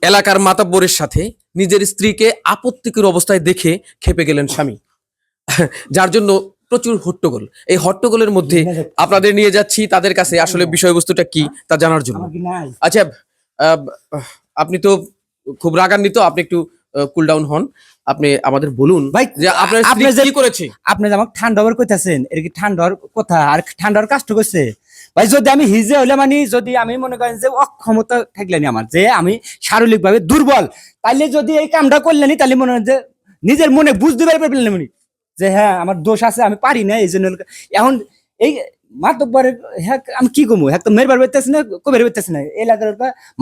এলাকার মাতাব্বরের সাথে নিজের স্ত্রীকে আপত্তিকর অবস্থায় দেখে খেপে গেলেন স্বামী, যার জন্য প্রচুর হট্টগোল। এই হট্টগোলের মধ্যে আপনাদের নিয়ে যাচ্ছি তাদের কাছে আসলে বিষয়বস্তুটা কি তা জানার জন্য। আচ্ছা, আহ, আপনি তো খুব রাগান্বিত, আপনি একটু কুল ডাউন হন। আপনি আমাদের বলুন ভাই, যে আপনার স্ত্রী কি করেছে। আপনি যে আমাকে ঠান্ডার কইতাছেন, এর কি ঠান্ডার কথা আর ঠান্ডার কাষ্ট করছে? ভাই যদি আমি হিজে হইলে মানে যদি আমি মনে করেন যে অক্ষমতা থাকলেনি আমার, যে আমি শারীরিক ভাবে দুর্বল, তাইলে যদি এই কামটা করলেনি তাহলে মনে হয় যে নিজের মনে বুঝতে পারবেন মানে যে হ্যাঁ আমার দোষ আছে, আমি পারি না এই জন্য। এখন এই মাতব্বরের হ্যাঁ আমি কি কমু, হ্যাঁ তো মেরবার পাইতেছি না, কবের পাইতেছি না, এলাকার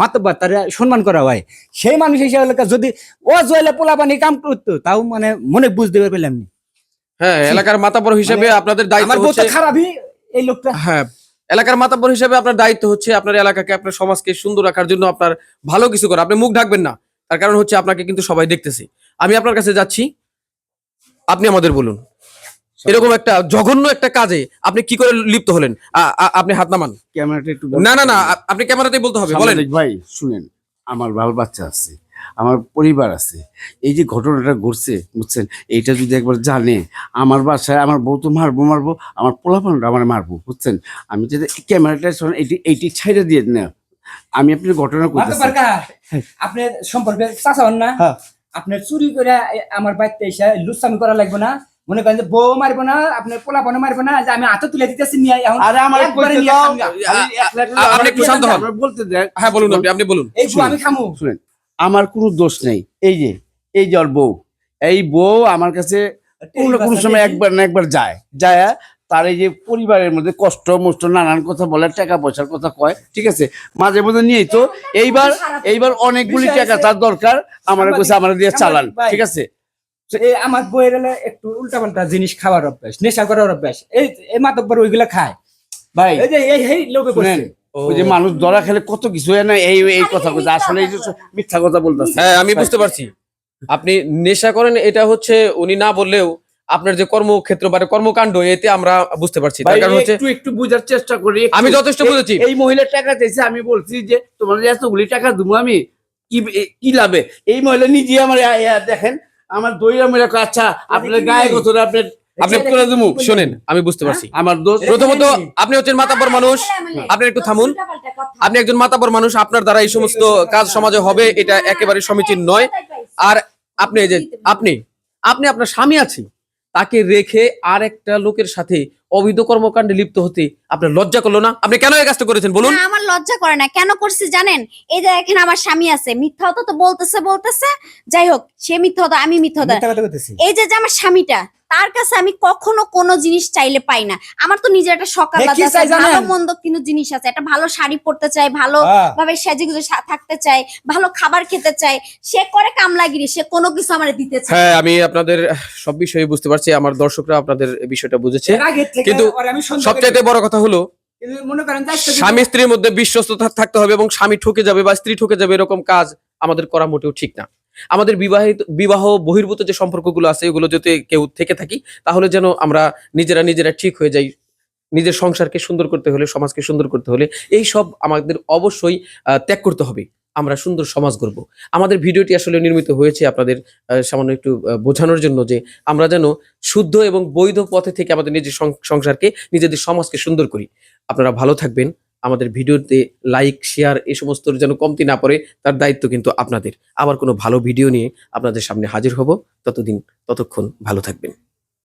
মাতব্বর তার সম্মান করা হয়। সেই মানুষ হিসেবে যদি ও জয়লা পোলা পানি কাম করতো তাও মানে মনে বুঝতে পারলাম। হ্যাঁ, এলাকার মাতাব্বর হিসেবে আপনাদের দায়িত্ব হচ্ছে খারাপই এই লোকটা। হ্যাঁ, এলাকার মাতাব্বর হিসেবে আপনার দায়িত্ব হচ্ছে আপনার এলাকাকে, আপনার সমাজকে সুন্দর রাখার জন্য আপনার ভালো কিছু করা। আপনি মুখ ঢাকবেন না, তার কারণ হচ্ছে আপনাকে কিন্তু সবাই দেখতেছে। আমি আপনার কাছে যাচ্ছি, আপনি আমাদের বলুন এরকম একটা জঘন্য একটা কাজে আপনি কি করে লিপ্ত হলেন। আপনি হাত নামান। ক্যামেরাটা একটু না না না, আপনি ক্যামেরাতেই বলতে হবে, বলেন। ভাই শুনেন, আমার বাল বাচ্চা আছে, আমার পরিবার আছে। এই যে ঘটনাটা ঘটছে বুঝছেন, এইটা যদি একবার জানে আমার বাসায় আমার বউ তো মারবো, আমার পোলাপানটা আমার মারবো বুঝছেন। আমি যদি ক্যামেরাটা এইটি ছাইড়ে দিয়ে না, আমি আপনার ঘটনা করতেছি। আপনার সম্পর্কে চাচা হন না, আপনার চুরি করে আমার বাড়িতে এসে লুচ্ছামি করা লাগবে না। মনে করেন যে বউ মারবো না, আপনার পোলাপানও মারবো না, যে আমি হাতে তুলে দিতেছি নিয়ে। আরে আমার আপনি একটু শান্ত হন, বলতে দেন। হ্যাঁ বলুন, আপনি বলুন। এই বউ আমি খামু। শুনেন, আমার কোনো দোষ নেই। এই যে ওর বউ, এই বউ আমার কাছে কোনো সময় একবার না একবার যায় তার এই যে পরিবারের মধ্যে কষ্ট মষ্ট নানান কথা বলে, টাকা পয়সার কথা কয়, ঠিক আছে, মাঝে মধ্যে নিয়েই তো এইবার অনেকগুলি টাকা তার দরকার, আমার কাছে আমার দিয়ে চালান, ঠিক আছে। আমার বইয়ের একটু উল্টা পাল্টা জিনিস খাওয়ার অভ্যাস, নেশা করার অভ্যাস, এই মাতব্বর ওইগুলা খায় ভাই। এই যে এই লোকে শুনেন, ওই যে মানুষ ধরা খেলে কত কিছু হয় না, এই কথা বলছে, আসলে এই যে মিথ্যা কথা বলতেছে। হ্যাঁ, আমি বুঝতে পারছি আপনি নেশা করেন, এটা হচ্ছে উনি না বললেও আপনার যে কর্মক্ষেত্র বা কর্মকাণ্ড, এতে আমরা বুঝতে পারছি। তার কারণ হচ্ছে একটু বুঝার চেষ্টা করি। আমি যথেষ্ট বুঝেছি। এই মহিলার টাকা চাইছে, আমি বলছি যে তোমার এতগুলি টাকা দেবো আমি, কি লাভে? এই মহিলা নিজে আমার দেখেন আমার দইরা মেলা, আচ্ছা আপনার গায়ে কত আপনি করে দেবো। শোনেন, আমি বুঝতে পারছি আমার দোষ। প্রথমত আপনি হচ্ছেন মাতাব্বর মানুষ, আপনি একটু থামুন। আপনি একজন মাতাব্বর মানুষ, আপনার দ্বারা এই সমস্ত কাজ সমাজে হবে এটা একেবারে সমীচীন নয়। আর আপনি যে আপনি আপনার স্বামী আছে, তাকে রেখে আর একটা লোকের সাথে অবৈধ কর্মকাণ্ডে লিপ্ত হতে আপনার লজ্জা করলো না? আপনি কেন এই কাজটা করেছেন বলুন? আমার লজ্জা করে না। কেন করছি জানেন? এই যে এখানে আমার স্বামী আছে, মিথ্যা তো বলতেছে, যাই হোক, সে মিথ্যা হতো, আমি মিথ্যা হতো। এই যে আমার স্বামীটা, তার কাছে আমি কখনো কোনো জিনিস চাইলে পাই না। আমার তো নিজের একটা সকাল ভালো মন্দ কিন্তু জিনিস আছে, একটা ভালো শাড়ি পরতে চাই, ভালো ভাবে সেজে গুজে থাকতে চাই, ভালো খাবার খেতে চাই। সে করে কামলাগিরি, সে কোনো কিছু আমার দিতে চায়। হ্যাঁ, আমি আপনাদের সব বিষয়ে বুঝতে পারছি, আমার দর্শকরা আপনাদের বিষয়টা বুঝেছে। কিন্তু সবচাইতে বড় কথা হলো স্বামী স্ত্রীর মধ্যে বিশ্বস্ততা থাকতে হবে, এবং স্বামী ঠকে যাবে বা স্ত্রী ঠকে যাবে এরকম কাজ আমাদের করা মোটেও ঠিক না। আমাদের বিবাহ বহির্ভূত যে সম্পর্কগুলো আছে এগুলো যদি কেউ থেকে থাকি, তাহলে যেন আমরা নিজেরা ঠিক হয়ে যাই। নিজের সংসারকে সুন্দর করতে হলে, সমাজকে সুন্দর করতে হলে এই সব আমাদের অবশ্যই ত্যাগ করতে হবে। আমরা সুন্দর সমাজ গড়ব। আমাদের ভিডিওটি আসলে নির্মিত হয়েছে আপনাদের সামান্য একটু বোঝানোর জন্য, যে আমরা যেন শুদ্ধ এবং বৈধ পথে থেকে আমাদের নিজের সংসারকে, নিজেদের সমাজকে সুন্দর করি। আপনারা ভালো থাকবেন। আমাদের ভিডিওতে লাইক শেয়ার এই সমস্ত যেন কমতি না পড়ে, তার দায়িত্ব কিন্তু আপনাদের। আবার কোনো ভালো ভিডিও নিয়ে আপনাদের সামনে হাজির হব। ততক্ষণ ভালো থাকবেন।